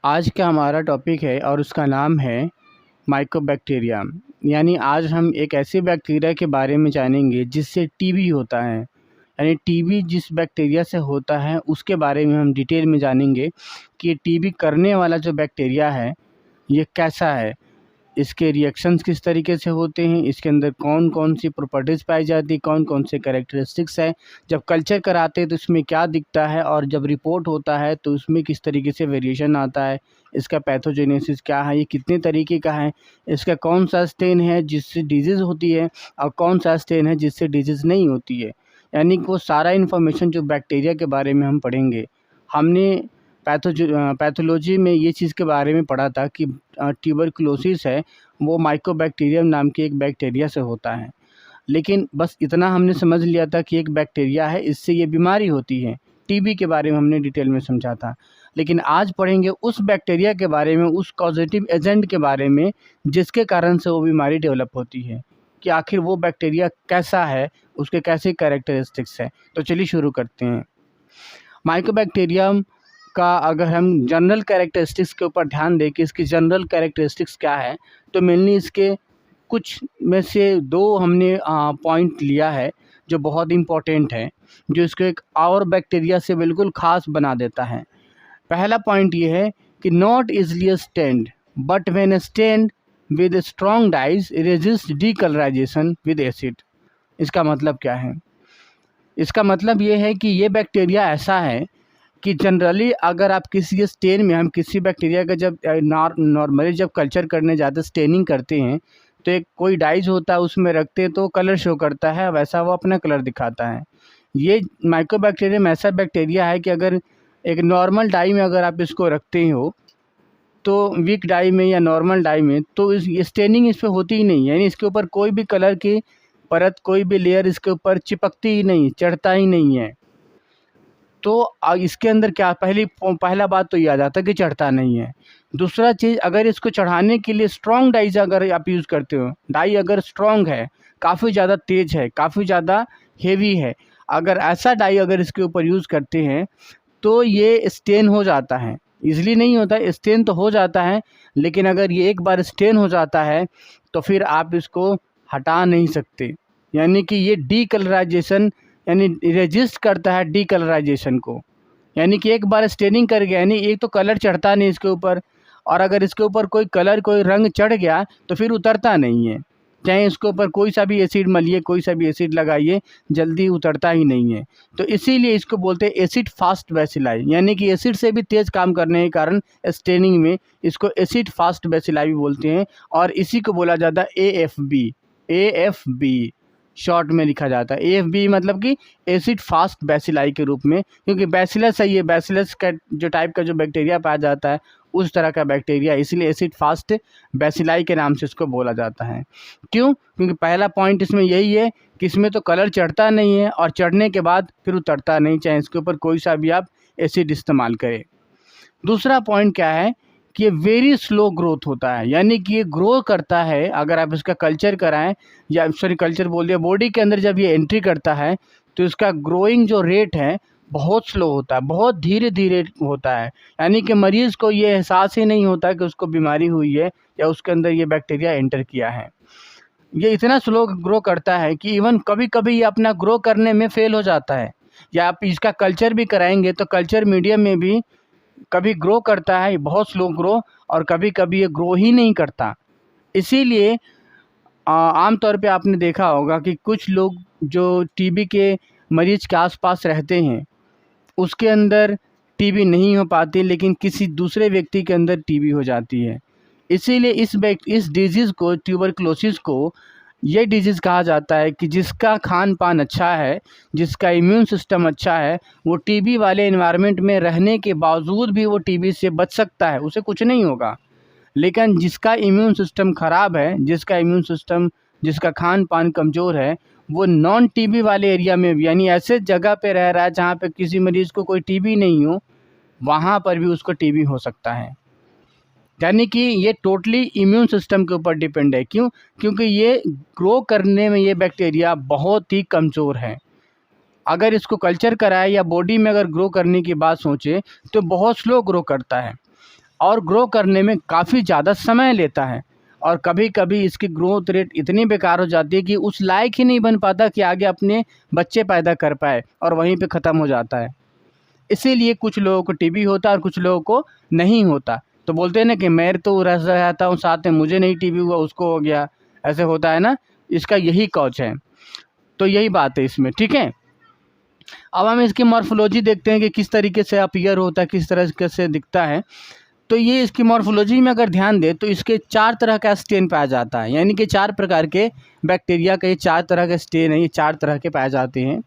आज का हमारा टॉपिक है और उसका नाम है माइकोबैक्टीरिया। यानी आज हम एक ऐसे बैक्टीरिया के बारे में जानेंगे जिससे टीबी होता है। यानी टीबी जिस बैक्टीरिया से होता है उसके बारे में हम डिटेल में जानेंगे कि टीबी करने वाला जो बैक्टीरिया है ये कैसा है, इसके रिएक्शंस किस तरीके से होते हैं, इसके अंदर कौन कौन सी प्रॉपर्टीज़ पाई जाती है, कौन कौन से कैरेक्टरिस्टिक्स है, जब कल्चर कराते हैं तो इसमें क्या दिखता है और जब रिपोर्ट होता है तो उसमें किस तरीके से वेरिएशन आता है, इसका पैथोजेनेसिस क्या है, ये कितने तरीके का है, इसका कौन सा स्टेन है जिससे डिजीज़ होती है और कौन सा स्टेन है जिससे डिजीज़ नहीं होती है। यानी कि वो सारा इन्फॉर्मेशन जो बैक्टीरिया के बारे में हम पढ़ेंगे। हमने पैथोलॉजी में ये चीज़ के बारे में पढ़ा था कि ट्यूबरकुलोसिस है वो माइकोबैक्टीरियम नाम के एक बैक्टीरिया से होता है। लेकिन बस इतना हमने समझ लिया था कि एक बैक्टीरिया है, इससे ये बीमारी होती है। टीबी के बारे में हमने डिटेल में समझा था। लेकिन आज पढ़ेंगे उस बैक्टीरिया के बारे में, उस कॉजेटिव एजेंट के बारे में जिसके कारण से वो बीमारी डेवलप होती है, कि आखिर वो बैक्टीरिया कैसा है, उसके कैसे कैरेक्टरिस्टिक्स है। तो चलिए शुरू करते हैं। माइकोबैक्टीरियम का अगर हम जनरल कैरेक्टरिस्टिक्स के ऊपर ध्यान दें कि इसकी जनरल कैरेक्टरिस्टिक्स क्या है, तो मेनली इसके कुछ में से दो हमने पॉइंट लिया है जो बहुत इम्पोर्टेंट है, जो इसको एक और बैक्टीरिया से बिल्कुल ख़ास बना देता है। पहला पॉइंट ये है कि not easily stained but when stained with strong dyes resist decolorization with acid. इसका मतलब क्या है? इसका मतलब ये है कि ये बैक्टीरिया ऐसा है कि जनरली अगर आप किसी स्टेन में, हम किसी बैक्टीरिया का जब नॉर्मली जब कल्चर करने जाते स्टेनिंग करते हैं तो एक कोई डाइज होता है उसमें रखते हैं तो कलर शो करता है, वैसा वो अपना कलर दिखाता है। ये माइकोबैक्टीरियम ऐसा बैक्टीरिया है कि अगर एक नॉर्मल डाई में अगर आप इसको रखते हो तो वीक डाई में या नॉर्मल डाई में, तो इस स्टेनिंग इस पर होती ही नहीं है। यानी इसके ऊपर कोई भी कलर की परत, कोई भी लेयर इसके ऊपर चिपकती ही नहीं, चढ़ता ही नहीं है। तो इसके अंदर क्या, पहला बात तो ये आ जाता है कि चढ़ता नहीं है। दूसरा चीज़, अगर इसको चढ़ाने के लिए स्ट्रॉन्ग डाइज अगर आप यूज़ करते हो, डाई अगर स्ट्रॉन्ग है, काफ़ी ज़्यादा तेज़ है, काफ़ी ज़्यादा हेवी है, अगर ऐसा डाई अगर इसके ऊपर यूज़ करते हैं तो ये स्टेन हो जाता है। इजली नहीं होता, स्टेन तो हो जाता है, लेकिन अगर ये एक बार स्टेन हो जाता है तो फिर आप इसको हटा नहीं सकते। यानी कि ये डीकलराइजेशन यानी रेजिस्ट करता है डीकलराइजेशन को। यानी कि एक बार स्टेनिंग कर गया, यानी एक तो कलर चढ़ता नहीं इसके ऊपर, और अगर इसके ऊपर कोई कलर, कोई रंग चढ़ गया तो फिर उतरता नहीं है। चाहे इसके ऊपर कोई सा भी एसिड मलिए, कोई सा भी एसिड लगाइए, जल्दी उतरता ही नहीं है। तो इसीलिए इसको बोलते हैं एसिड फास्ट बैसिलाई। यानी कि एसिड से भी तेज़ काम करने के कारण स्टेनिंग में इसको एसिड फास्ट बैसिलाई भी बोलते हैं। और इसी को बोला जाता है AFB। AFB शॉर्ट में लिखा जाता है। AFB मतलब कि एसिड फास्ट बैसिलाई के रूप में, क्योंकि बैसिलस है, ये बैसिलस का जो टाइप का जो बैक्टीरिया पाया जाता है उस तरह का बैक्टीरिया, इसलिए एसिड फास्ट बैसिलाई के नाम से इसको बोला जाता है। क्यों? क्योंकि पहला पॉइंट इसमें यही है कि इसमें तो कलर चढ़ता नहीं है और चढ़ने के बाद फिर उतरता नहीं, चाहे इसके ऊपर कोई सा भी आप एसिड इस्तेमाल करें। दूसरा पॉइंट क्या है कि ये वेरी स्लो ग्रोथ होता है। यानी कि ये ग्रो करता है, अगर आप इसका कल्चर कराएं, या सॉरी कल्चर बोल दिया, बॉडी के अंदर जब ये एंट्री करता है तो इसका ग्रोइंग जो रेट है बहुत स्लो होता है, बहुत धीरे धीरे होता है। यानी कि मरीज़ को ये एहसास ही नहीं होता कि उसको बीमारी हुई है या उसके अंदर ये बैक्टीरिया एंटर किया है। ये इतना स्लो ग्रो करता है कि इवन कभी कभी ये अपना ग्रो करने में फेल हो जाता है। या आप इसका कल्चर भी कराएंगे तो कल्चर मीडियम में भी कभी ग्रो करता है, बहुत स्लो ग्रो, और कभी कभी ये ग्रो ही नहीं करता। इसीलिए आमतौर पे आपने देखा होगा कि कुछ लोग जो टीबी के मरीज के आसपास रहते हैं उसके अंदर टीबी नहीं हो पाती, लेकिन किसी दूसरे व्यक्ति के अंदर टीबी हो जाती है। इसीलिए इस डिजीज़ को, ट्यूबरकुलोसिस को, ये डिजीज़ कहा जाता है कि जिसका खान पान अच्छा है, जिसका इम्यून सिस्टम अच्छा है, वो टीबी वाले एनवायरनमेंट में रहने के बावजूद भी वो टीबी से बच सकता है, उसे कुछ नहीं होगा। लेकिन जिसका इम्यून सिस्टम ख़राब है, जिसका खान पान कमज़ोर है, वो नॉन टीबी वाले एरिया में भी, यानी ऐसे जगह पे रह रहा है जहाँ पे किसी मरीज़ को कोई टीबी नहीं हो, वहाँ पर भी उसको टीबी हो सकता है। यानी कि ये टोटली इम्यून सिस्टम के ऊपर डिपेंड है। क्यों? क्योंकि ये ग्रो करने में ये बैक्टीरिया बहुत ही कमज़ोर है। अगर इसको कल्चर कराए या बॉडी में अगर ग्रो करने की बात सोचे तो बहुत स्लो ग्रो करता है। और ग्रो करने में काफ़ी ज़्यादा समय लेता है और कभी कभी इसकी ग्रोथ रेट इतनी बेकार हो जाती है कि उस लायक ही नहीं बन पाता कि आगे अपने बच्चे पैदा कर पाए और वहीं पे ख़त्म हो जाता है। इसीलिए कुछ लोगों को टीबी होता है और कुछ लोगों को नहीं होता। तो बोलते हैं ना कि मैं तो रह रहता हूँ साथ में, मुझे नहीं टीबी हुआ उसको हो गया, ऐसे होता है ना। इसका यही कॉज है। तो यही बात है इसमें, ठीक है। अब हम इसकी मॉर्फोलॉजी देखते हैं कि किस तरीके से अपीयर होता है, किस तरह से दिखता है। तो ये इसकी मॉर्फोलॉजी में अगर ध्यान दें तो इसके 4 तरह का स्टेन पाया जाता है, यानी कि 4 प्रकार के बैक्टीरिया का ये 4 तरह के स्टेन है, ये 4 तरह के पाए जाते हैं।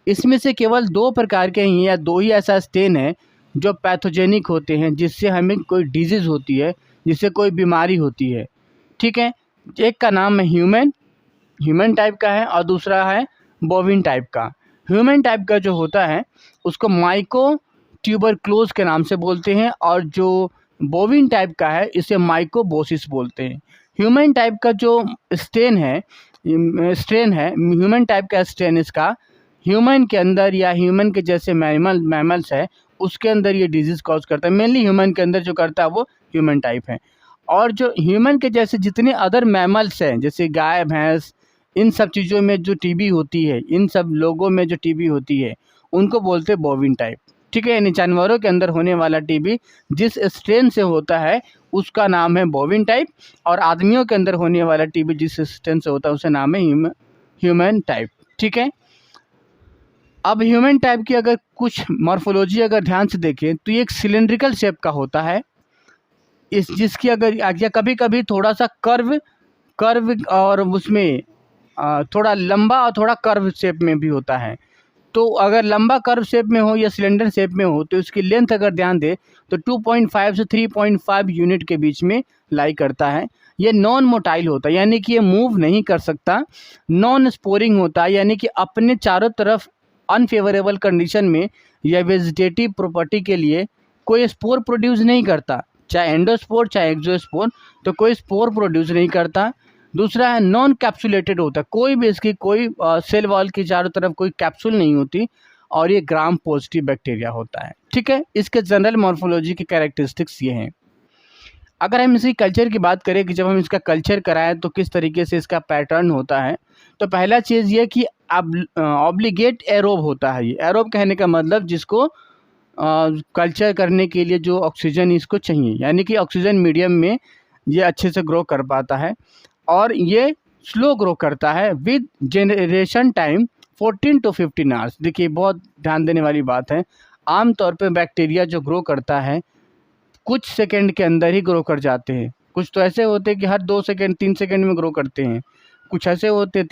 इसमें से केवल 2 प्रकार के ही या 2 ही ऐसा स्टेन है जो पैथोजेनिक होते हैं, जिससे हमें कोई डिजीज़ होती है, जिससे कोई बीमारी होती है, ठीक है। एक का नाम है ह्यूमन टाइप का है और दूसरा है बोविन टाइप का। ह्यूमन टाइप का जो होता है उसको माइको ट्यूबरक्लोज के नाम से बोलते हैं और जो बोविन टाइप का है इसे माइकोबोसिस बोलते हैं। ह्यूमन टाइप का जो स्ट्रेन है ह्यूमन टाइप का स्ट्रेन इसका ह्यूमन के अंदर या ह्यूमन के जैसे मैमल्स है उसके अंदर ये डिजीज़ कॉज करता है। मेनली ह्यूमन के अंदर जो करता है वो ह्यूमन टाइप है। और जो ह्यूमन के जैसे जितने अदर मैमल्स हैं जैसे गाय भैंस, इन सब चीज़ों में जो टीबी होती है, इन सब लोगों में जो टीबी होती है उनको बोलते हैं बोविन टाइप, ठीक है। यानी जानवरों के अंदर होने वाला टीबी जिस स्ट्रेन से होता है उसका नाम है बोविन टाइप और आदमियों के अंदर होने वाला टीबी जिस स्ट्रेन से होता है उसका नाम है ह्यूमन टाइप, ठीक है। अब ह्यूमन टाइप की अगर कुछ मॉर्फोलॉजी अगर ध्यान से देखें तो ये एक सिलेंड्रिकल शेप का होता है, इस जिसकी अगर या कभी कभी थोड़ा सा कर्व और उसमें थोड़ा लंबा और थोड़ा कर्व शेप में भी होता है। तो अगर लंबा कर्व शेप में हो या सिलेंडर शेप में हो तो इसकी लेंथ अगर ध्यान दे तो 2.5 से 3.5 यूनिट के बीच में लाई करता है। ये नॉन मोटाइल होता है यानी कि ये मूव नहीं कर सकता। नॉन स्पोरिंग होता है यानी कि अपने चारों तरफ अनफेवरेबल कंडीशन में या वेजिटेटिव प्रॉपर्टी के लिए कोई स्पोर प्रोड्यूस नहीं करता, चाहे एंडोस्पोर चाहे एक्सोस्पोर, तो कोई स्पोर प्रोड्यूस नहीं करता। दूसरा है नॉन कैप्सुलेटेड होता है, कोई भी इसकी कोई सेल वॉल की चारों तरफ कोई कैप्सूल नहीं होती और ये ग्राम पॉजिटिव बैक्टीरिया होता है, ठीक है। इसके जनरल मॉर्फोलॉजी के कैरेक्टरिस्टिक्स ये हैं। अगर हम इसकी कल्चर की बात करें कि जब हम इसका कल्चर कराएं तो किस तरीके से इसका पैटर्न होता है, तो पहला चीज़ ये कि ऑब्लिगेट एरोब होता है। ये एरोब कहने का मतलब जिसको कल्चर करने के लिए जो ऑक्सीजन इसको चाहिए, यानी कि ऑक्सीजन मीडियम में ये अच्छे से ग्रो कर पाता है और ये स्लो ग्रो करता है with generation time 14 to 15 hours. देखिए बहुत ध्यान देने वाली बात है, आमतौर पे बैक्टीरिया जो ग्रो करता है कुछ सेकंड के अंदर ही ग्रो कर जाते हैं। कुछ तो ऐसे होते हैं कि हर 2 सेकंड 3 सेकंड में ग्रो करते हैं, कुछ ऐसे होते हैं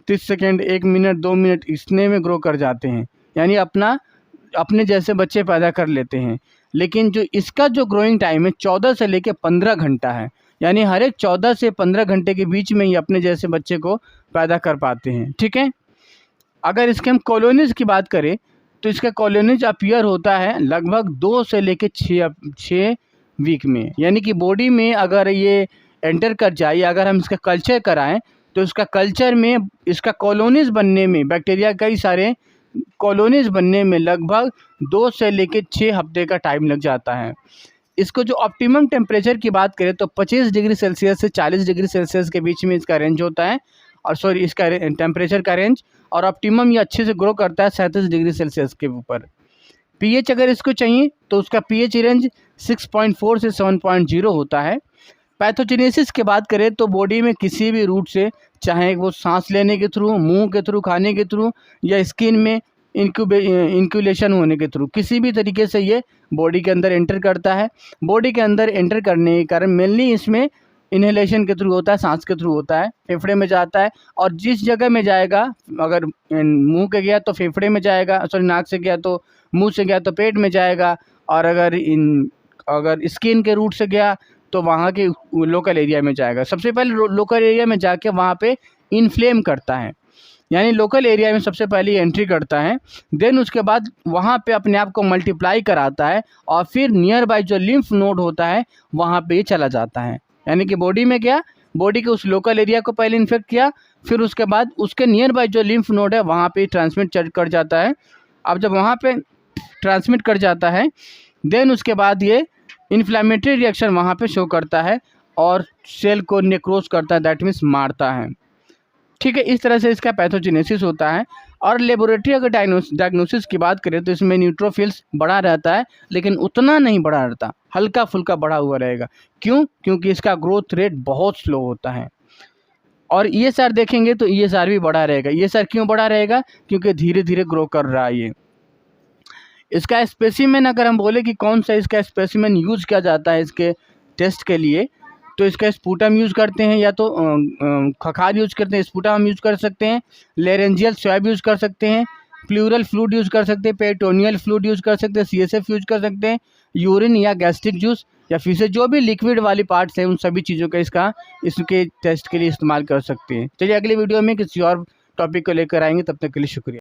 30 सेकंड 1 मिनट 2 मिनट इतने में ग्रो कर जाते हैं, यानी अपने जैसे बच्चे पैदा कर लेते हैं। लेकिन जो इसका जो ग्रोइंग टाइम है 14 से लेकर 15 घंटा है, यानी हर एक 14 से 15 घंटे के बीच में ही अपने जैसे बच्चे को पैदा कर पाते हैं, ठीक है। अगर इसके हम कॉलोनीज की बात करें तो इसका कॉलोनीज अपीयर होता है लगभग 2 से लेकर 6 वीक में, यानी कि बॉडी में अगर ये एंटर कर जाए या अगर हम इसका कल्चर कराएं तो इसका कल्चर में इसका कॉलोनीज बनने में बैक्टीरिया कई सारे कॉलोनीज बनने में लगभग 2 से लेकर 6 हफ्ते का टाइम लग जाता है। इसको जो ऑप्टिमम टेम्परेचर की बात करें तो 25 डिग्री सेल्सियस से 40 डिग्री सेल्सियस के बीच में इसका रेंज होता है, और इसका टेम्परेचर का रेंज, और ऑप्टिमम ये अच्छे से ग्रो करता है 37 डिग्री सेल्सियस के ऊपर। पीएच अगर इसको चाहिए तो उसका पीएच रेंज 6.4 से 7.0 होता है। पैथोजेनेसिस की बात करें तो बॉडी में किसी भी रूट से, चाहे वो सांस लेने के थ्रू, मुंह के थ्रू, खाने के थ्रू या स्किन में इंक्यूलेशन होने के थ्रू, किसी भी तरीके से ये बॉडी के अंदर एंटर करता है। बॉडी के अंदर एंटर करने के कारण मेनली इसमें इन्हेलेशन के थ्रू होता है, सांस के थ्रू होता है, फेफड़े में जाता है, और जिस जगह में जाएगा, अगर मुंह के गया तो फेफड़े में जाएगा, नाक से गया तो मुंह से गया तो पेट में जाएगा, और अगर स्किन के रूट से गया तो वहाँ के लोकल एरिया में जाएगा। सबसे पहले लोकल एरिया में जाके वहाँ पे इन्फ्लेम करता है, यानी लोकल एरिया में सबसे पहले एंट्री करता है, देन उसके बाद वहाँ पे अपने आप को मल्टीप्लाई कराता है और फिर नियर बाय जो लिम्फ नोड होता है वहाँ पे चला जाता है। यानी कि बॉडी में गया, बॉडी के उस लोकल एरिया को पहले इन्फेक्ट किया, फिर उसके बाद उसके नियर बाय जो लिम्फ नोड है वहाँ पे ट्रांसमिट कर जाता है। अब जब वहाँ पे ट्रांसमिट कर जाता है देन उसके बाद ये इन्फ्लेमेटरी रिएक्शन वहाँ पे शो करता है और सेल को नेक्रोज करता है, दैट मीन्स मारता है। ठीक है, इस तरह से इसका पैथोजेनेसिस होता है। और लेबोरेटरी अगर डायग्नोसिस की बात करें तो इसमें न्यूट्रोफिल्स बड़ा रहता है, लेकिन उतना नहीं बड़ा रहता, हल्का फुल्का बड़ा हुआ रहेगा। क्यों? क्योंकि इसका ग्रोथ रेट बहुत स्लो होता है। और ESR देखेंगे तो ESR भी बड़ा रहेगा। ESR क्यों बड़ा रहेगा? क्योंकि धीरे धीरे ग्रो कर रहा है ये। इसका स्पेसिमेन अगर हम बोले कि कौन सा इसका स्पेसिमेन यूज़ किया जाता है इसके टेस्ट के लिए, तो इसका स्पूटम यूज़ करते हैं, या तो खखार यूज़ करते हैं, स्पूटम हम यूज़ कर सकते हैं, लेरेंजियल स्वैब यूज़ कर सकते हैं, प्लूरल फ्लूइड यूज़ कर सकते हैं, पेरिटोनियल फ्लूइड यूज़ कर सकते हैं, CSF यूज़ कर सकते हैं, यूरिन या गैस्ट्रिक जूस या फिर से जो भी लिक्विड वाली पार्ट्स हैं उन सभी चीज़ों का इसके टेस्ट के लिए इस्तेमाल कर सकते हैं। चलिए अगली वीडियो में किसी और टॉपिक को लेकर आएंगे, तब तक के लिए शुक्रिया।